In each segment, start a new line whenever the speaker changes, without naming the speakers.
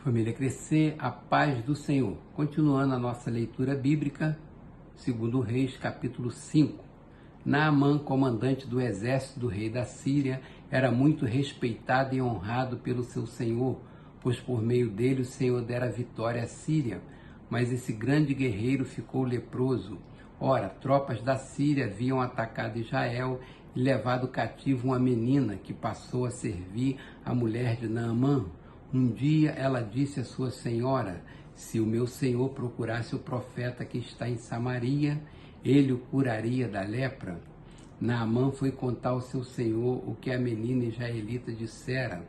Família Crescer, a paz do Senhor. Continuando a nossa leitura bíblica, 2 Reis, capítulo 5. Naamã, comandante do exército do rei da Síria, era muito respeitado e honrado pelo seu senhor, pois por meio dele o Senhor dera vitória à Síria. Mas esse grande guerreiro ficou leproso. Ora, tropas da Síria haviam atacado Israel e levado cativo uma menina que passou a servir a mulher de Naamã. Um dia ela disse à sua senhora: se o meu senhor procurasse o profeta que está em Samaria, ele o curaria da lepra. Naamã foi contar ao seu senhor o que a menina israelita dissera.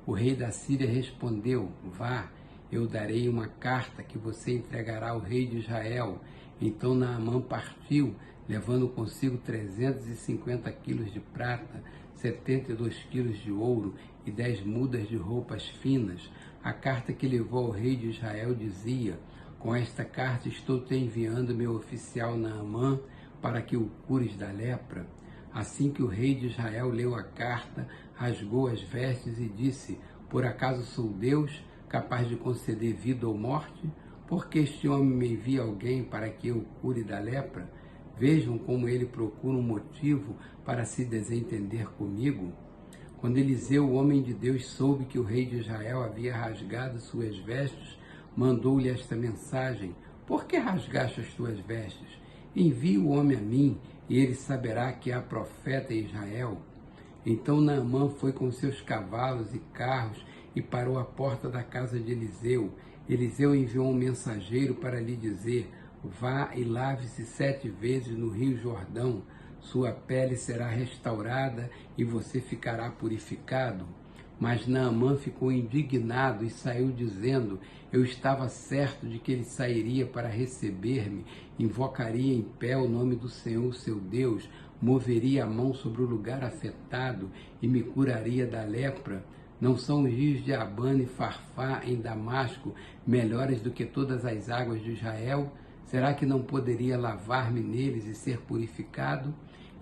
O rei da Síria respondeu: vá, eu darei uma carta que você entregará ao rei de Israel. Então Naamã partiu, levando consigo 350 quilos de prata, 72 quilos de ouro e 10 mudas de roupas finas. A carta que levou ao rei de Israel dizia: com esta carta estou te enviando meu oficial Naamã para que o cures da lepra. Assim que o rei de Israel leu a carta, rasgou as vestes e disse: por acaso sou Deus, capaz de conceder vida ou morte? Porque este homem me envia alguém para que eu cure da lepra? Vejam como ele procura um motivo para se desentender comigo. Quando Eliseu, o homem de Deus, soube que o rei de Israel havia rasgado suas vestes, mandou-lhe esta mensagem: por que rasgaste as tuas vestes? Envie o homem a mim, e ele saberá que há profeta em Israel. Então Naamã foi com seus cavalos e carros e parou à porta da casa de Eliseu. Eliseu enviou um mensageiro para lhe dizer: vá e lave-se 7 vezes no rio Jordão, sua pele será restaurada e você ficará purificado. Mas Naamã ficou indignado e saiu dizendo: eu estava certo de que ele sairia para receber-me, invocaria em pé o nome do Senhor, seu Deus, moveria a mão sobre o lugar afetado e me curaria da lepra. Não são os rios de Abana e Farfá em Damasco melhores do que todas as águas de Israel? Será que não poderia lavar-me neles e ser purificado?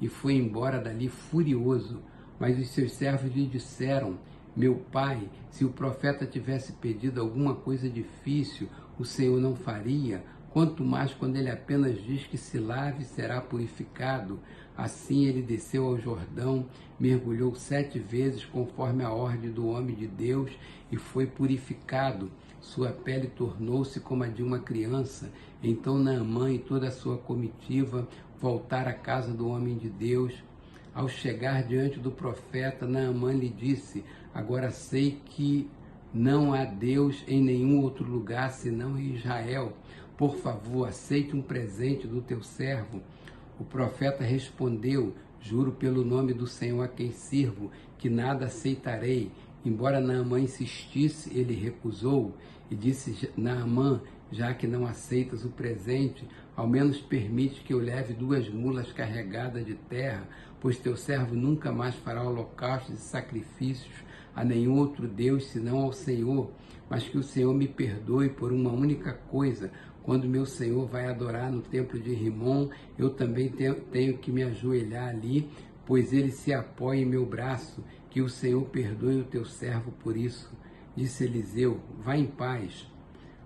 E foi embora dali furioso. Mas os seus servos lhe disseram: meu pai, se o profeta tivesse pedido alguma coisa difícil, o Senhor não faria, quanto mais quando ele apenas diz que se lave e será purificado. Assim ele desceu ao Jordão, mergulhou 7 vezes conforme a ordem do homem de Deus e foi purificado. Sua pele tornou-se como a de uma criança. Então Naamã e toda a sua comitiva voltaram à casa do homem de Deus. Ao chegar diante do profeta, Naamã lhe disse: agora sei que não há Deus em nenhum outro lugar senão em Israel. Por favor, aceite um presente do teu servo. O profeta respondeu: juro pelo nome do Senhor a quem sirvo, que nada aceitarei. Embora Naamã insistisse, ele recusou e disse: Naamã, já que não aceitas o presente, ao menos permite que eu leve 2 mulas carregadas de terra, pois teu servo nunca mais fará holocaustos e sacrifícios a nenhum outro Deus senão ao Senhor, mas que o Senhor me perdoe por uma única coisa: quando meu Senhor vai adorar no templo de Rimom, eu também tenho que me ajoelhar ali, pois ele se apoia em meu braço. Que o Senhor perdoe o teu servo por isso. Disse Eliseu: vá em paz.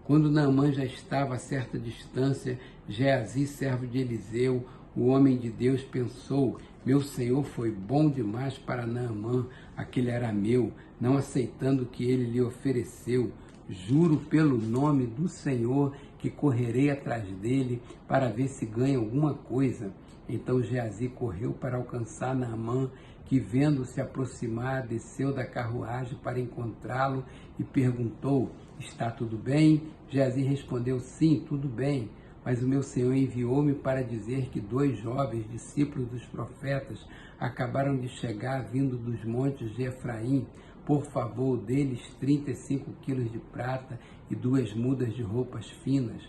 Quando Naamã já estava a certa distância, Geazi, servo de Eliseu, o homem de Deus, pensou: meu senhor foi bom demais para Naamã, aquele arameu, não aceitando o que ele lhe ofereceu. Juro pelo nome do Senhor que correrei atrás dele para ver se ganha alguma coisa. Então Geazi correu para alcançar Naamã, que, vendo-se aproximar, desceu da carruagem para encontrá-lo e perguntou: está tudo bem? Geazi respondeu: sim, tudo bem. Mas o meu senhor enviou-me para dizer que 2 jovens discípulos dos profetas acabaram de chegar vindo dos montes de Efraim. Por favor, deles 35 quilos de prata e 2 mudas de roupas finas.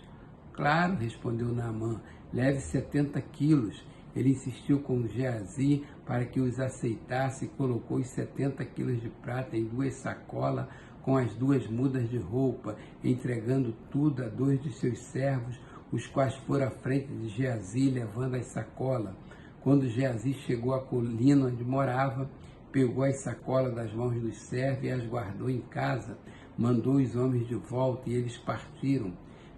Claro, respondeu Naamã, leve 70 quilos. Ele insistiu com Geazi para que os aceitasse e colocou os 70 quilos de prata em 2 sacolas com as 2 mudas de roupa, entregando tudo a 2 de seus servos, os quais foram à frente de Geazi, levando as sacolas. Quando Geazi chegou à colina onde morava, pegou as sacolas das mãos dos servos e as guardou em casa, mandou os homens de volta e eles partiram.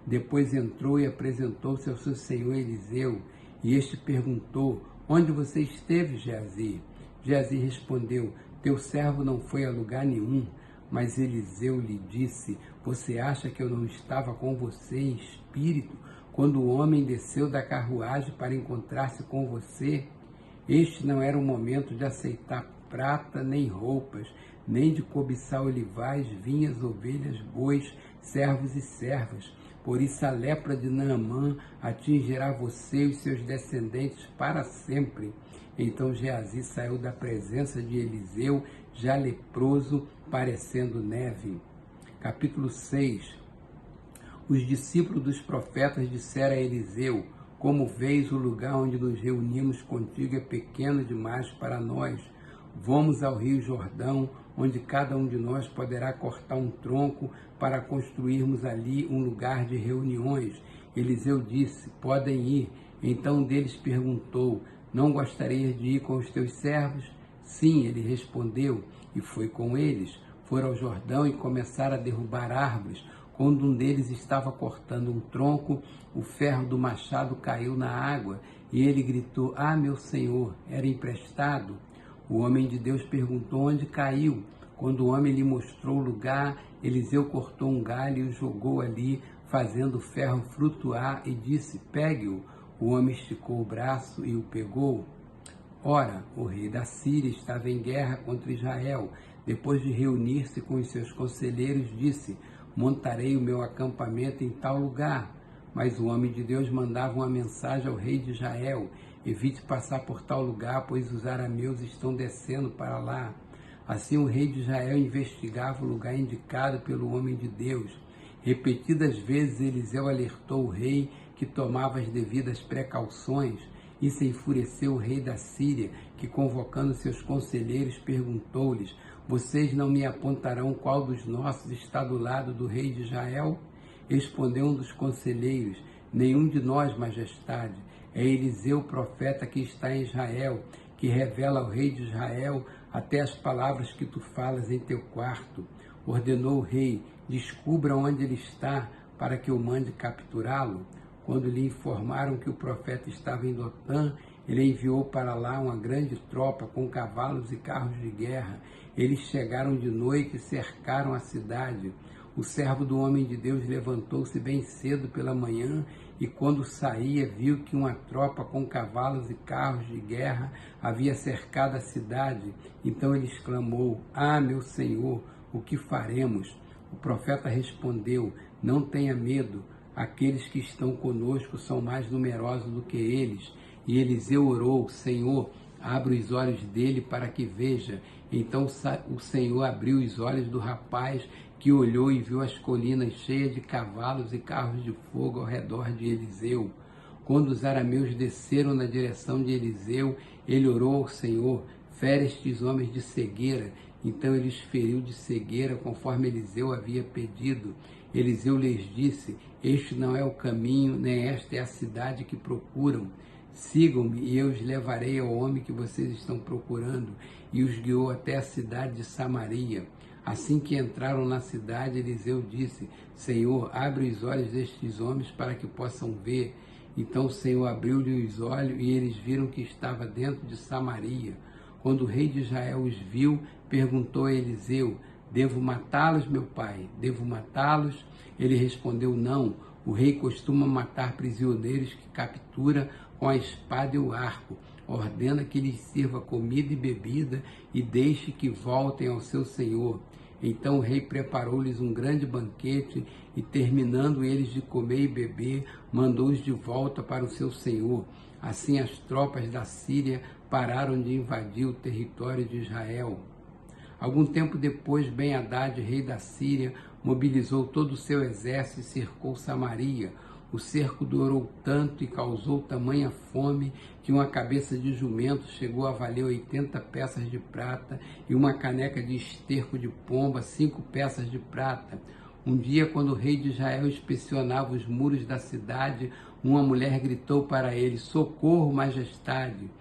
Depois entrou e apresentou-se ao seu senhor Eliseu, e este perguntou: onde você esteve, Geazi? Geazi respondeu: teu servo não foi a lugar nenhum. Mas Eliseu lhe disse: você acha que eu não estava com você em espírito, quando o homem desceu da carruagem para encontrar-se com você? Este não era o momento de aceitar prata nem roupas, nem de cobiçar olivais, vinhas, ovelhas, bois, servos e servas. Por isso a lepra de Naamã atingirá você e os seus descendentes para sempre. Então Geazi saiu da presença de Eliseu, já leproso, parecendo neve. Capítulo 6. Os discípulos dos profetas disseram a Eliseu: como vês, o lugar onde nos reunimos contigo é pequeno demais para nós. Vamos ao rio Jordão, onde cada um de nós poderá cortar um tronco para construirmos ali um lugar de reuniões. Eliseu disse: podem ir. Então um deles perguntou: não gostarias de ir com os teus servos? Sim, ele respondeu, e foi com eles. Foram ao Jordão e começaram a derrubar árvores. Quando um deles estava cortando um tronco, o ferro do machado caiu na água, e ele gritou: ah, meu senhor, era emprestado? O homem de Deus perguntou onde caiu. Quando o homem lhe mostrou o lugar, Eliseu cortou um galho e o jogou ali, fazendo o ferro flutuar, e disse: pegue-o. O homem esticou o braço e o pegou. Ora, o rei da Síria estava em guerra contra Israel. Depois de reunir-se com os seus conselheiros, disse: montarei o meu acampamento em tal lugar. Mas o homem de Deus mandava uma mensagem ao rei de Israel: evite passar por tal lugar, pois os arameus estão descendo para lá. Assim o rei de Israel investigava o lugar indicado pelo homem de Deus. Repetidas vezes Eliseu alertou o rei, que tomava as devidas precauções. E se enfureceu o rei da Síria, que, convocando seus conselheiros, perguntou-lhes: vocês não me apontarão qual dos nossos está do lado do rei de Israel? Respondeu um dos conselheiros: nenhum de nós, majestade. É Eliseu, o profeta, que está em Israel, que revela ao rei de Israel até as palavras que tu falas em teu quarto. Ordenou o rei: descubra onde ele está, para que eu mande capturá-lo. Quando lhe informaram que o profeta estava em Dotã, ele enviou para lá uma grande tropa com cavalos e carros de guerra. Eles chegaram de noite e cercaram a cidade. O servo do homem de Deus levantou-se bem cedo pela manhã e, quando saía, viu que uma tropa com cavalos e carros de guerra havia cercado a cidade. Então ele exclamou: ah, meu senhor, o que faremos? O profeta respondeu: não tenha medo. Aqueles que estão conosco são mais numerosos do que eles. E Eliseu orou: Senhor, abre os olhos dele para que veja. Então o Senhor abriu os olhos do rapaz, que olhou e viu as colinas cheias de cavalos e carros de fogo ao redor de Eliseu. Quando os arameus desceram na direção de Eliseu, ele orou ao Senhor: fere estes homens de cegueira. Então ele os feriu de cegueira, conforme Eliseu havia pedido. Eliseu lhes disse: este não é o caminho, nem esta é a cidade que procuram. Sigam-me e eu os levarei ao homem que vocês estão procurando. E os guiou até a cidade de Samaria. Assim que entraram na cidade, Eliseu disse: Senhor, abre os olhos destes homens para que possam ver. Então o Senhor abriu-lhe os olhos e eles viram que estava dentro de Samaria. Quando o rei de Israel os viu, perguntou a Eliseu: devo matá-los, meu pai? Devo matá-los? Ele respondeu: não. O rei costuma matar prisioneiros que captura com a espada e o arco. Ordena que lhes sirva comida e bebida e deixe que voltem ao seu senhor. Então o rei preparou-lhes um grande banquete e, terminando eles de comer e beber, mandou-os de volta para o seu senhor. Assim as tropas da Síria pararam de invadir o território de Israel. Algum tempo depois, Ben-Hadad, rei da Síria, mobilizou todo o seu exército e cercou Samaria. O cerco durou tanto e causou tamanha fome que uma cabeça de jumento chegou a valer 80 peças de prata e uma caneca de esterco de pomba 5 peças de prata. Um dia, quando o rei de Israel inspecionava os muros da cidade, uma mulher gritou para ele: socorro, majestade!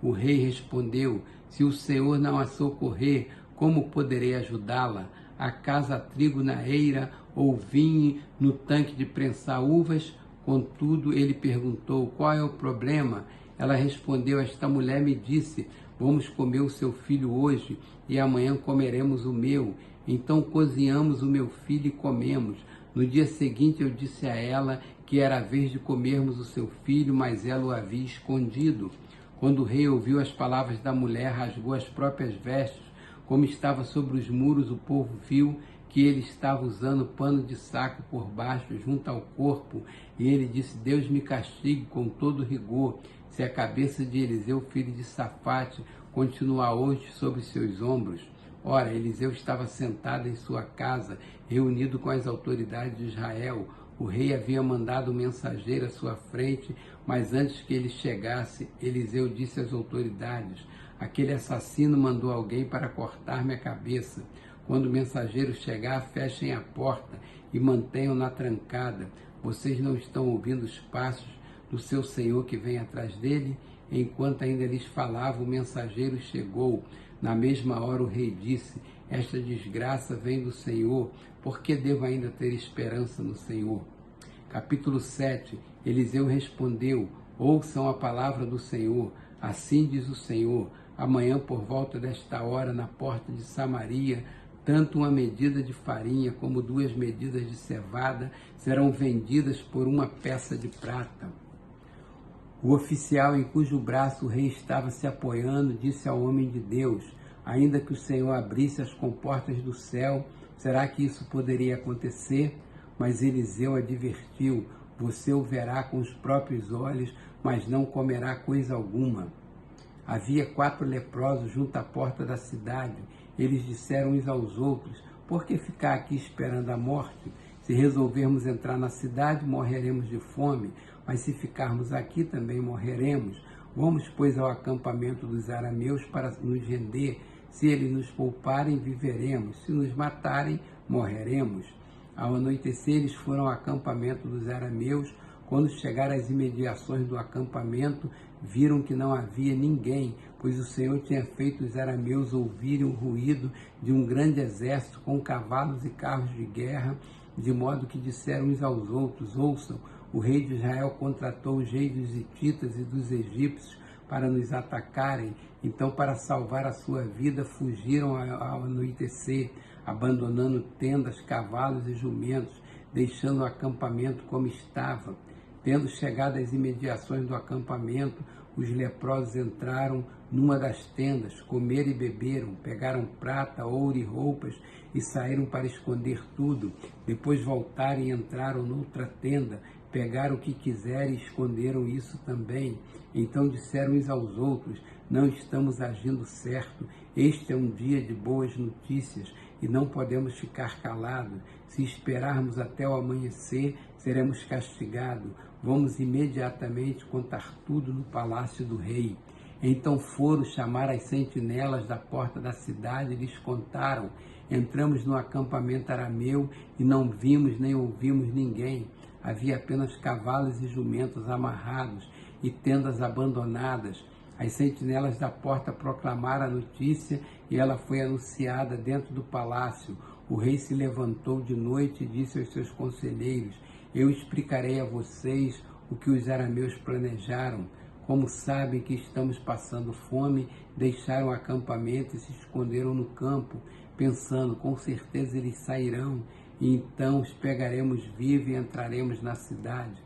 O rei respondeu: se o Senhor não a socorrer, como poderei ajudá-la? Acaso há trigo na eira ou vinho no tanque de prensar uvas? Contudo, ele perguntou: qual é o problema? Ela respondeu: esta mulher me disse: vamos comer o seu filho hoje e amanhã comeremos o meu. Então cozinhamos o meu filho e comemos. No dia seguinte eu disse a ela que era a vez de comermos o seu filho, mas ela o havia escondido. Quando o rei ouviu as palavras da mulher, rasgou as próprias vestes. Como estava sobre os muros, o povo viu que ele estava usando pano de saco por baixo, junto ao corpo, e ele disse: Deus me castigue com todo rigor, se a cabeça de Eliseu, filho de Safate, continuar hoje sobre seus ombros. Ora, Eliseu estava sentado em sua casa, reunido com as autoridades de Israel. O rei havia mandado um mensageiro à sua frente, mas antes que ele chegasse, Eliseu disse às autoridades: aquele assassino mandou alguém para cortar-me a cabeça. Quando o mensageiro chegar, fechem a porta e mantenham-na trancada. Vocês não estão ouvindo os passos do seu senhor que vem atrás dele? Enquanto ainda lhes falava, o mensageiro chegou. Na mesma hora o rei disse: esta desgraça vem do Senhor, por que devo ainda ter esperança no Senhor? Capítulo 7. Eliseu respondeu: ouçam a palavra do Senhor. Assim diz o Senhor: amanhã por volta desta hora, na porta de Samaria, tanto uma medida de farinha como 2 medidas de cevada serão vendidas por uma peça de prata. O oficial em cujo braço o rei estava se apoiando disse ao homem de Deus: ainda que o Senhor abrisse as comportas do céu, será que isso poderia acontecer? Mas Eliseu advertiu: você o verá com os próprios olhos, mas não comerá coisa alguma. Havia 4 leprosos junto à porta da cidade. Eles disseram uns aos outros: por que ficar aqui esperando a morte? Se resolvermos entrar na cidade, morreremos de fome, mas se ficarmos aqui, também morreremos. Vamos, pois, ao acampamento dos arameus para nos render. Se eles nos pouparem, viveremos. Se nos matarem, morreremos. Ao anoitecer, eles foram ao acampamento dos arameus. Quando chegaram às imediações do acampamento, viram que não havia ninguém, pois o Senhor tinha feito os arameus ouvirem o ruído de um grande exército com cavalos e carros de guerra, de modo que disseram uns aos outros: ouçam, o rei de Israel contratou os reis dos hititas e dos egípcios para nos atacarem. Então, para salvar a sua vida, fugiram ao anoitecer, abandonando tendas, cavalos e jumentos, deixando o acampamento como estava. Tendo chegado às imediações do acampamento, os leprosos entraram numa das tendas, comeram e beberam, pegaram prata, ouro e roupas e saíram para esconder tudo. Depois voltaram e entraram noutra tenda, pegaram o que quiserem e esconderam isso também. Então disseram uns aos outros: não estamos agindo certo, este é um dia de boas notícias e não podemos ficar calados. Se esperarmos até o amanhecer, seremos castigados. Vamos imediatamente contar tudo no palácio do rei. Então foram chamar as sentinelas da porta da cidade e lhes contaram: entramos no acampamento arameu e não vimos nem ouvimos ninguém. Havia apenas cavalos e jumentos amarrados e tendas abandonadas. As sentinelas da porta proclamaram a notícia e ela foi anunciada dentro do palácio. O rei se levantou de noite e disse aos seus conselheiros: eu explicarei a vocês o que os arameus planejaram. Como sabem que estamos passando fome, deixaram o acampamento e se esconderam no campo, pensando: com certeza eles sairão, e então os pegaremos vivos e entraremos na cidade.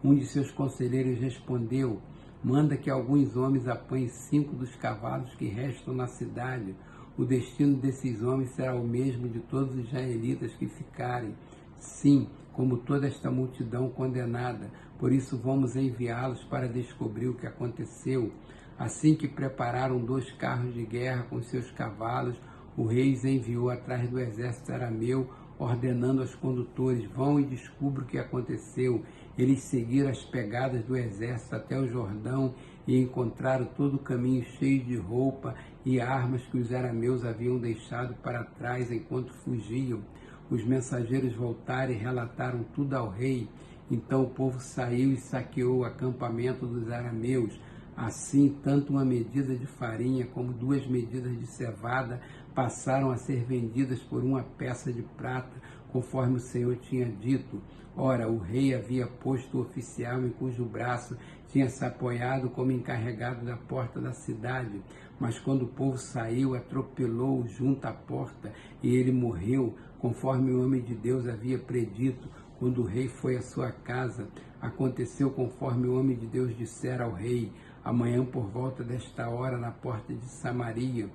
Um de seus conselheiros respondeu: manda que alguns homens apanhem 5 dos cavalos que restam na cidade. O destino desses homens será o mesmo de todos os israelitas que ficarem. Sim, como toda esta multidão condenada. Por isso vamos enviá-los para descobrir o que aconteceu. Assim que prepararam 2 carros de guerra com seus cavalos, o rei os enviou atrás do exército arameu, ordenando aos condutores: vão e descubram o que aconteceu. Eles seguiram as pegadas do exército até o Jordão e encontraram todo o caminho cheio de roupa e armas que os arameus haviam deixado para trás enquanto fugiam. Os mensageiros voltaram e relataram tudo ao rei. Então o povo saiu e saqueou o acampamento dos arameus. Assim, tanto uma medida de farinha como 2 medidas de cevada passaram a ser vendidas por uma peça de prata, conforme o Senhor tinha dito. Ora, o rei havia posto o oficial em cujo braço tinha se apoiado como encarregado da porta da cidade. Mas quando o povo saiu, atropelou-o junto à porta, e ele morreu, conforme o homem de Deus havia predito. Quando o rei foi à sua casa, aconteceu conforme o homem de Deus dissera ao rei: amanhã por volta desta hora, na porta de Samaria,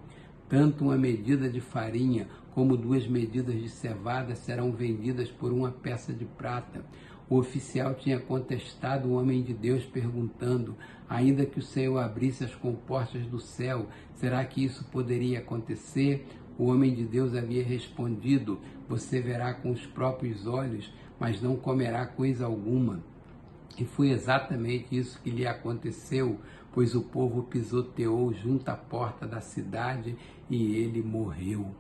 tanto uma medida de farinha como 2 medidas de cevada serão vendidas por uma peça de prata. O oficial tinha contestado o homem de Deus, perguntando: ainda que o Senhor abrisse as comportas do céu, será que isso poderia acontecer? O homem de Deus havia respondido: você verá com os próprios olhos, mas não comerá coisa alguma. E foi exatamente isso que lhe aconteceu, pois o povo pisoteou junto à porta da cidade e ele morreu.